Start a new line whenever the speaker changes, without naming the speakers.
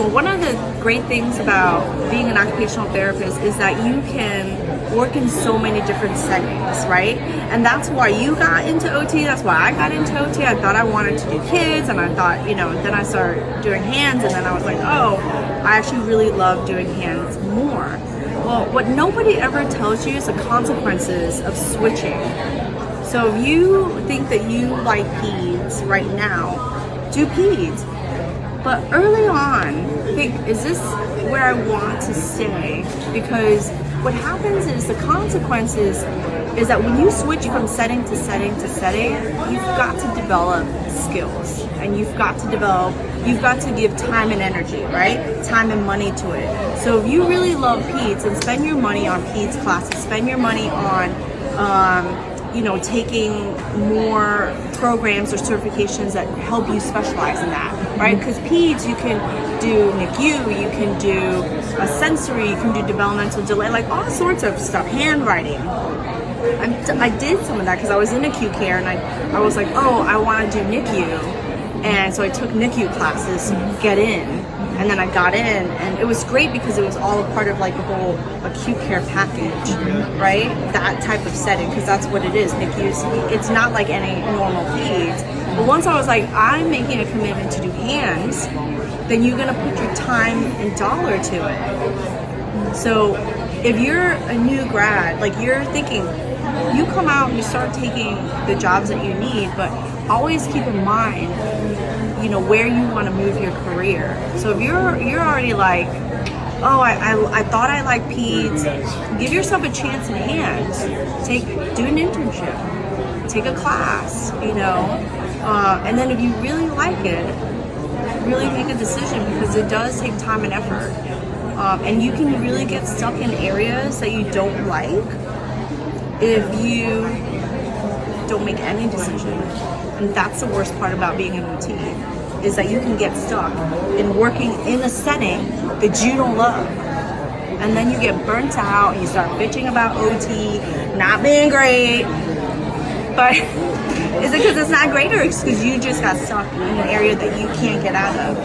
one of the great things about being an occupational therapist is that you can work in so many different settings, right? And that's why you got into OT, that's why I got into OT. I thought I wanted to do kids, and I thought, then I started doing hands, and then I was like, oh, I actually really love doing hands more. Well, what nobody ever tells you is the consequences of switching. So if you think that you like peds right now, do peds. But early on, think, is this where I want to stay? Because what happens is the consequences is that when you switch from setting to setting to setting, you've got to develop skills, and you've got to give time and energy, right? Time and money to it. So if you really love peds, and spend your money on peds classes, spend your money on taking more programs or certifications that help you specialize in that, right? Because peds, you can do NICU, you can do a sensory, you can do developmental delay, like all sorts of stuff, handwriting. I did some of that because I was in acute care, and I was like, oh, I want to do NICU. And so I took NICU classes to get in. And then I got in, and it was great because it was all a part of like the whole acute care package, right? That type of setting, because that's what it is. NICU, it's not like any normal peds. But once I was like, I'm making a commitment to do hands, then you're gonna put your time and dollar to it. So if you're a new grad, like you're thinking, you come out and you start taking the jobs that you need, but always keep in mind, where you want to move your career. So if you're already like, oh, I thought I liked peds, give yourself a chance in hands. Do an internship, take a class, and then if you really like it, really make a decision, because it does take time and effort. And you can really get stuck in areas that you don't like if you don't make any decision. And that's the worst part about being an OT, is that you can get stuck in working in a setting that you don't love. And then you get burnt out, and you start bitching about OT not being great. But is it because it's not great, or it's because you just got stuck in an area that you can't get out of?